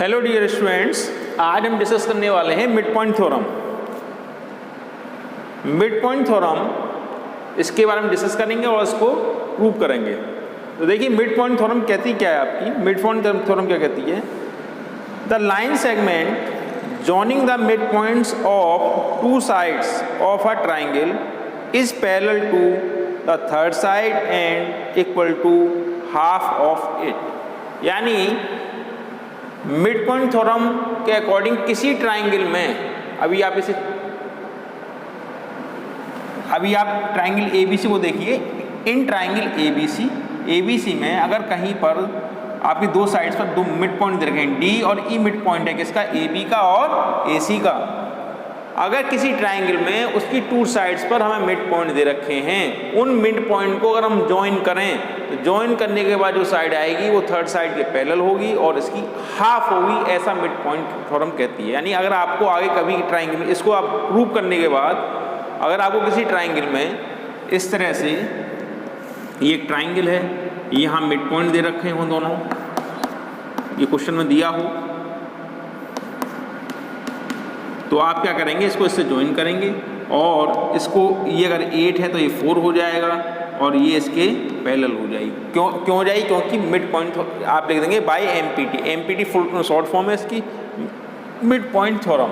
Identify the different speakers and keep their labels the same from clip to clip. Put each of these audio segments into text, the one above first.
Speaker 1: Hello dear students, आज हम discuss करने वाले हैं mid point theorem. Mid point theorem इसके बारे में डिस्कस करेंगे और इसको प्रूव करेंगे। तो देखिए मिड पॉइंट थ्योरम कहती क्या है आपकी, मिड पॉइंट थ्योरम क्या कहती है? The line segment joining the mid points of two sides of a triangle is parallel to the third side and equal to half of it. यानी mid point theorem के according किसी triangle में अभी आप triangle ABC को देखिए। इन triangle ABC में अगर कहीं पर आपकी दो साइड्स पर दो मिड पॉइंट दे रखे हैं, डी और ई मिड पॉइंट है किसका? एबी का और एसी का। अगर किसी ट्राइंगल में उसकी टू साइड्स पर हमें मिड पॉइंट दे रखे हैं, उन मिड पॉइंट को अगर हम ज्वाइन करें तो ज्वाइन करने के बाद जो साइड आएगी वो थर्ड साइड के पैरेलल होगी और इसकी हाफ होगी, ऐसा मिड पॉइंट थ्योरम कहती है। यानी अगर आपको आगे कभी ट्राइंगल में इसको आप प्रूव करने के बाद अगर आपको किसी ट्राइंगल में इस तरह से ये एक ट्राइंगल है, यहाँ मिड पॉइंट दे रखे हों दोनों, ये क्वेश्चन में दिया हो, तो आप क्या करेंगे? इसको इससे ज्वाइन करेंगे और इसको ये अगर 8 है तो ये 4 हो जाएगा और ये इसके पैरेलल हो जाएगी। क्यों हो जाएगी? क्योंकि मिड पॉइंट आप लिख देंगे by MPT full short form है इसकी, मिड पॉइंट थ्योरम।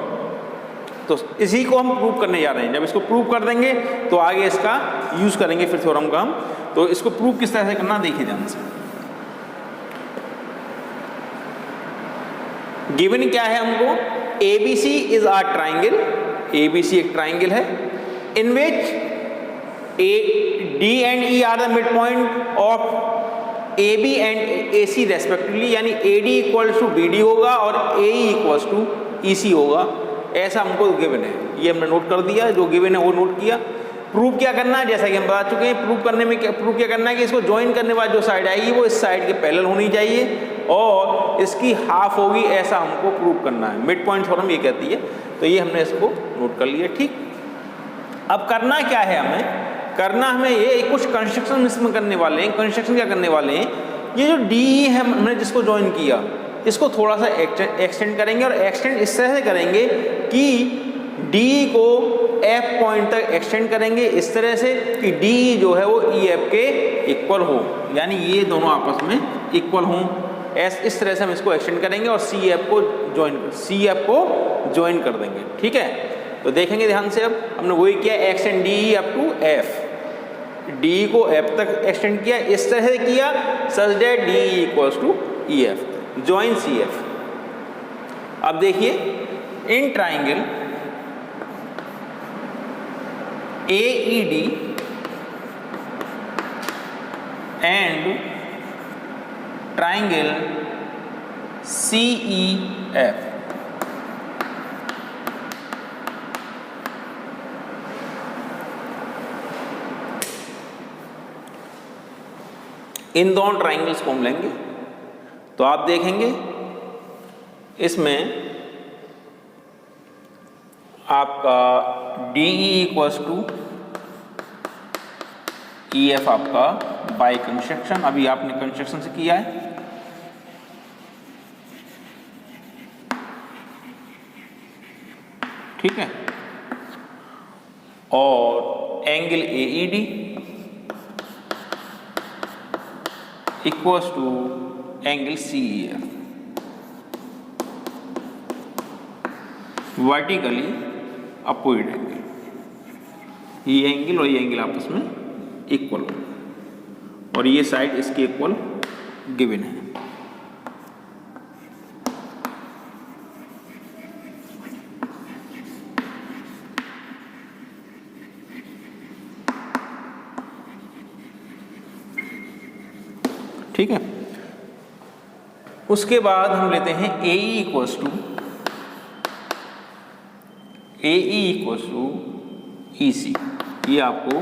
Speaker 1: तो इसी को हम प्रूव करने जा रहे हैं। जब इसको प्रूव कर देंगे तो आगे इसका यूज करेंगे फिर थ्योरम का हम। तो इसको प्रूव किस तरह से करना देखिए ध्यान से। गिवन क्या है हमको? ABC is a triangle, ABC एक ट्राइंगल है, in which D and E are the midpoint of AB and AC respectively, यानी AD equals to BD होगा और AE equals to EC होगा, ऐसा हमको गिवन है। ये हमने नोट कर दिया, जो गिवन है वो नोट किया। प्रूव क्या करना है? जैसा कि हम बता चुके हैं, प्रूव क्या करना है कि इसको ज्वाइन करने के बाद जो साइड आएगी वो इस साइड के पैरेलल होनी चाहिए और इसकी हाफ होगी, ऐसा हमको प्रूव करना है। मिड पॉइंट थ्योरम ये कहती है। तो ये हमने इसको नोट कर लिया, ठीक। अब करना क्या है हमें? करना हमें ये कुछ कंस्ट्रक्शन इसमें करने वाले हैं। कंस्ट्रक्शन क्या करने वाले हैं? ये जो डी है हमने जिसको ज्वाइन किया, इसको थोड़ा सा एक्सटेंड करेंगे और एक्सटेंड इस तरह से करेंगे कि डी को एफ पॉइंट तक एक्सटेंड करेंगे इस तरह से कि डी जो है वो ई एफ के इक्वल हो, यानी ये दोनों आपस में इक्वल हों। इस तरह से हम इसको एक्सटेंड करेंगे और सी एफ को ज्वाइन कर देंगे, ठीक है। तो देखेंगे ध्यान से, अब हमने वही किया, extend D up to F, D को एफ तक एक्सटेंड किया, इस तरह से किया such that D equals to E F, join C F. अब देखिए इन triangle AED and triangle CEF, इन दोनों ट्राइंगल्स को हम लेंगे तो आप देखेंगे इसमें आपका DE इक्वल्स टू EF आपका बाय कंस्ट्रक्शन, अभी आपने कंस्ट्रक्शन से किया है, ठीक है। और angle AED equals to angle CEF, vertically opposite angle, ये एंगल और ये एंगल आपस में इक्वल हो और ये साइड इसके इक्वल गिवन है। ठीक है। उसके बाद हम लेते हैं AE इक्वल्स टू EC, ये आपको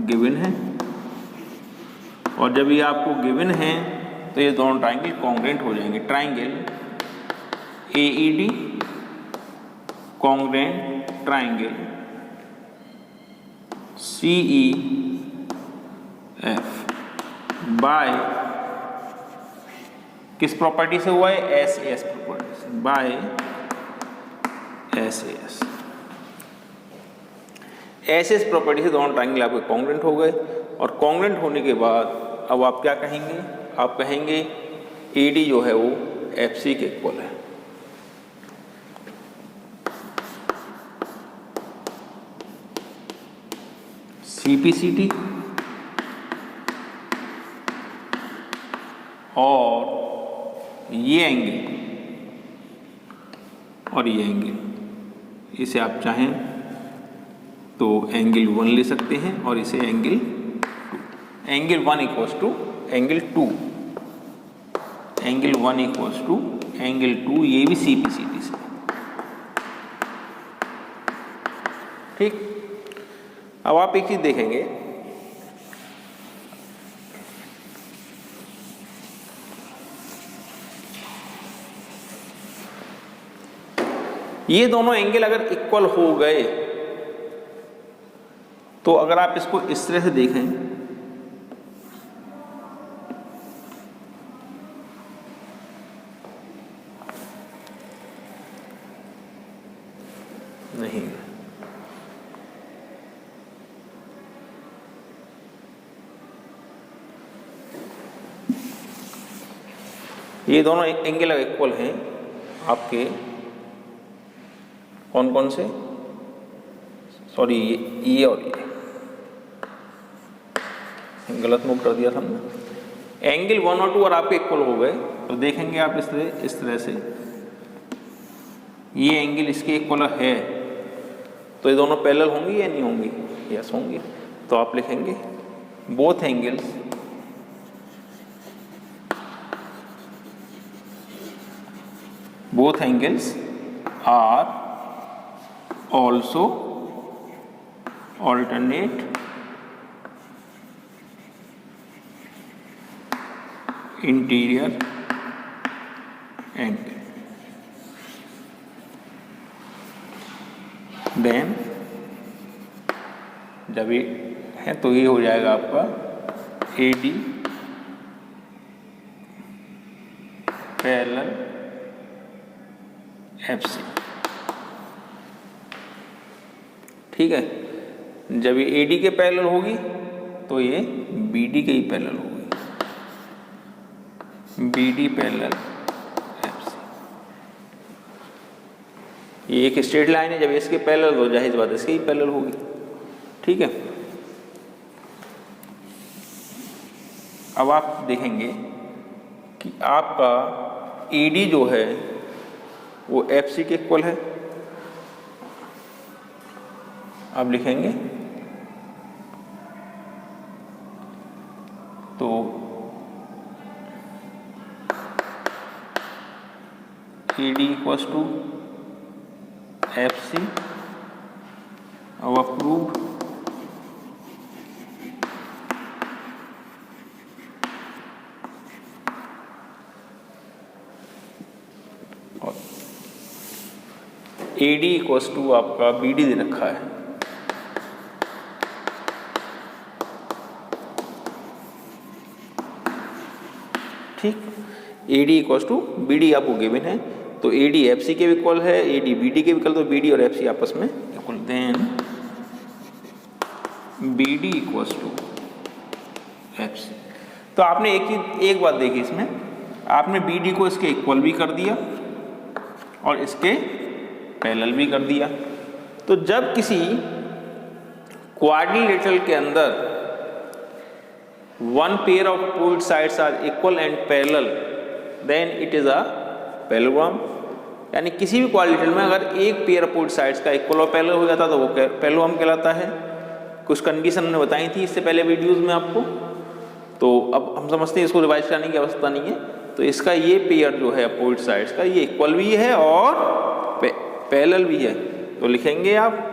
Speaker 1: गिवन है और जब ये आपको गिवन है तो ये दोनों ट्राइंगल कॉन्ग्रुएंट हो जाएंगे। Triangle AED congruent triangle CEF by किस प्रॉपर्टी से हुआ है? एस ए एस प्रॉपर्टी से, by S A S. S S property से दोनों ट्राइंगल आपके कॉन्ग्रुएंट हो गए, और कॉन्ग्रुएंट होने के बाद अब आप क्या कहेंगे? आप कहेंगे ए डी जो है वो एफ सी के इक्वल है। सी पी सी टी और ये एंगल और ये एंगल, इसे आप चाहें तो एंगल 1 ले सकते हैं और इसे angle 2। Angle 1 equals to angle 2, angle 1 equals to angle 2, ये भी सी पी सी टी से। ठीक, अब आप एक चीज देखेंगे, ये दोनों एंगल अगर इक्वल हो गए तो अगर आप इसको इस तरह से देखें, नहीं, ये दोनों एंगल इक्वल हैं आपके, कौन कौन से? सॉरी, ये और ये गलत नोट कर दिया था हमने। एंगल 1 और 2 और आपके इक्वल हो गए तो देखेंगे आप इस तरह से, ये एंगल इसके इक्वल है तो ये दोनों पैरेलल होंगी या नहीं होंगी? यस होंगी। तो आप लिखेंगे both angles are also alternate interior angle, then जब ये है तो ये हो जाएगा आपका A D parallel F C. ठीक है, जब ये ए डी के पैरेलल होगी तो ये बी डी के ही पैरेलल होगी, B D parallel F C. ये एक स्ट्रेट लाइन है, जब इसके पैरेलल हो जाहिर बात इसके ही पैरेलल होगी। ठीक है, अब आप देखेंगे कि आपका ए डी जो है वो एफ सी के इक्वल है। आप लिखेंगे तो A D equals to F C, अब अप्रूव और ए डी इक्वल्स टू आपका बी डी दे रखा है। ठीक, A D equals to B D आपको गिवन है, तो ए डी एफ सी के इक्वल है, ए डी बी डी के इक्वल, तो बी डी और एफ सी आपस में equal. Then B D equals to F C. तो आपने एक बात देखी इसमें, आपने बी डी को इसके इक्वल भी कर दिया और इसके पैरेलल भी कर दिया। तो जब किसी क्वाड्रिलेटरल के अंदर one pair of opposite sides are equal and parallel, then it is a parallelogram। यानी किसी भी क्वाड्रिलेटरल में अगर एक पेयर अपोजिट साइड्स का इक्वल और पैरेलल हो जाता तो वो पैरेललोग्राम कहलाता है। कुछ कंडीशन हमने बताई थी इससे पहले वीडियोस में आपको, तो अब हम समझते हैं इसको रिवाइज करने की आवश्यकता नहीं है। तो इसका ये पेयर जो है अपोजिट साइड्स का, ये इक्वल भी है और पैरेलल भी है। तो लिखेंगे आप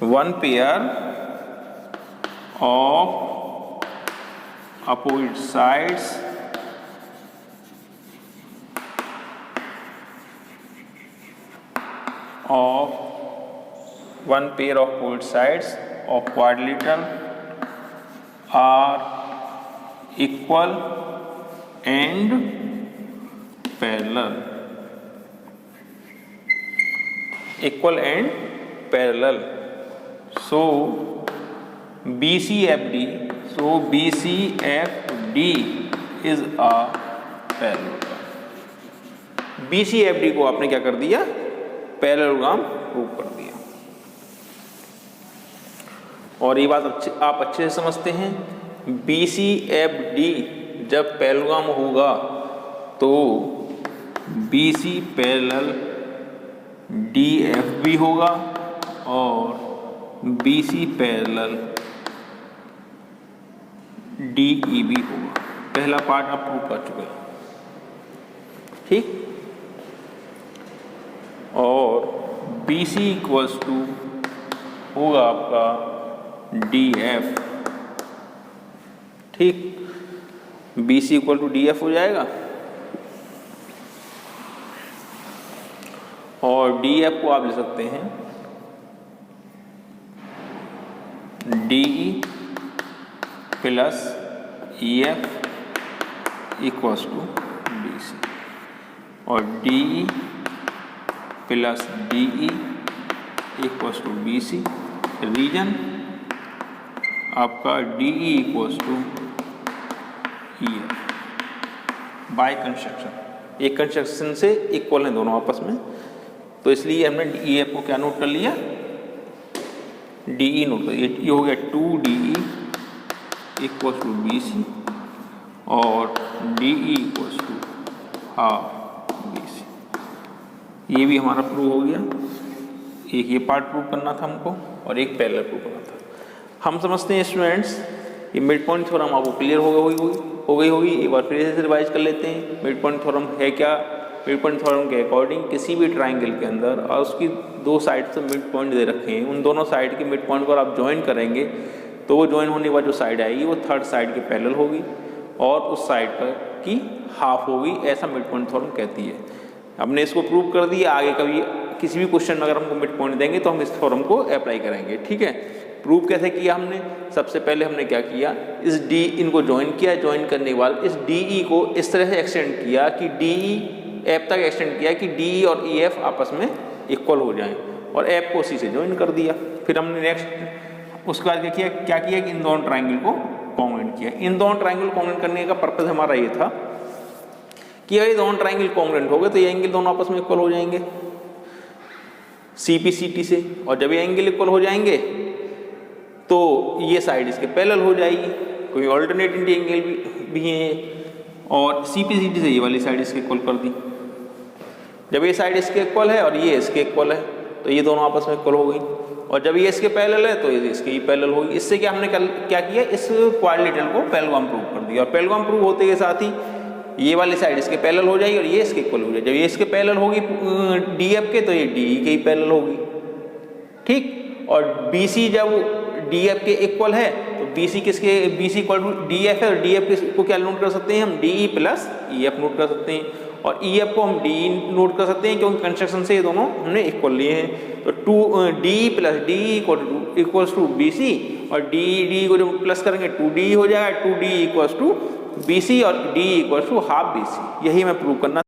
Speaker 1: one pair of opposite sides of one pair of opposite sides of quadrilateral are equal and parallel, equal and parallel. So BCFD, so BCFD is a parallelogram। BCFD को आपने क्या कर दिया, पैरेललोग्राम प्रूव कर दिया। और ये बात आप अच्छे से समझते हैं, BCFD जब पैरेललोग्राम होगा तो BC पैरेलल DF भी होगा और BC पैरेलल DE भी होगा। पहला पार्ट आप प्रूव कर चुके हैं, ठीक। और BC इक्वल्स टू होगा आपका DF, ठीक। BC इक्वल टू DF हो जाएगा और DF को आप ले सकते हैं DE plus EF equals to BC और DE plus DE equals to BC। Reason आपका DE equals to EF by construction, एक कंस्ट्रक्शन से इक्वल हैं दोनों आपस में, तो इसलिए हमने EF को क्या नोट कर लिया, DE नोट कर लिया। ये हो गया 2DE इक्वल्स टू BC और DE equals to half BC। ये भी हमारा प्रूव हो गया। एक ये पार्ट प्रूव करना था हमको और एक पैरेलल प्रूव करना था। हम समझते हैं स्टूडेंट्स, ये मिड पॉइंट थ्योरम आपको क्लियर हो गई होगी। एक बार फिर से रिवाइज कर लेते हैं। मिड पॉइंट थ्योरम है क्या? मिड पॉइंट थ्योरम के अकॉर्डिंग किसी भी ट्राइंगल के अंदर और उसकी दो साइड से मिड पॉइंट दे रखे हैं, उन दोनों साइड के मिड पॉइंट को आप ज्वाइन करेंगे तो वो ज्वाइन होने के बाद जो साइड आएगी वो थर्ड साइड के पैरेलल होगी और उस साइड पर की हाफ होगी, ऐसा मिड पॉइंट थ्योरम कहती है। हमने इसको प्रूव कर दिया। आगे कभी किसी भी क्वेश्चन में अगर हमको मिड पॉइंट देंगे तो हम इस थ्योरम को अप्लाई करेंगे, ठीक है। प्रूव कैसे किया हमने? सबसे पहले हमने क्या किया, इस डी इनको ज्वाइन किया, ज्वाइन करने के बाद इस DE को इस तरह से एक्सटेंड किया कि DE एफ तक एक्सटेंड किया कि DE और EF आपस में इक्वल हो जाएं और एफ को उसी से ज्वाइन कर दिया। फिर हमने नेक्स्ट उसके बाद क्या किया कि इन दोनों ट्राइंगल को कॉन्ग्रुएंट किया। इन दोनों ट्राइंगल कॉन्ग्रुएंट करने का पर्पस हमारा ये था कि अगर ये दोनों ट्राइंगल कॉन्ग्रुएंट हो गए तो ये एंगल दोनों आपस में इक्वल हो जाएंगे CPCT से, और जब ये एंगल इक्वल हो जाएंगे तो ये साइड इसके पैरेलल हो जाएगी। कोई ऑल्टरनेटिंग एंगल भी है और CPCT से ये वाली साइड इसके इक्वल कर दी। जब ये साइड इसके इक्वल है और ये इसके इक्वल है तो ये दोनों आपस में इक्वल हो गई, और जब ये इसके पैरेलल है तो ये इसके ही पैरेलल होगी। इससे क्या हमने क्या किया, इस क्वाड्रिलेटरल को पैरेललोग्राम प्रूव कर दिया और पैरेललोग्राम प्रूव होते के साथ ही ये वाली साइड इसके पैरेलल हो जाएगी और ये इसके इक्वल हो जाएगी। जब ये इसके पैरेलल होगी DF के तो ये DE के ही पैरेलल होगी, ठीक। और BC जब DF के इक्वल है तो BC इक्वल टू DF है और DF को क्या नोट कर सकते हैं हम, DE प्लस EF नोट कर सकते हैं और EF को हम DE नोट कर सकते हैं क्योंकि कंस्ट्रक्शन से ये दोनों हमने इक्वल लिए हैं। तो DE plus DE equals to BC और DE को जब प्लस करेंगे 2DE हो जाएगा, 2DE इक्वल्स टू BC और DE equals to half BC। यही मैं प्रूव करना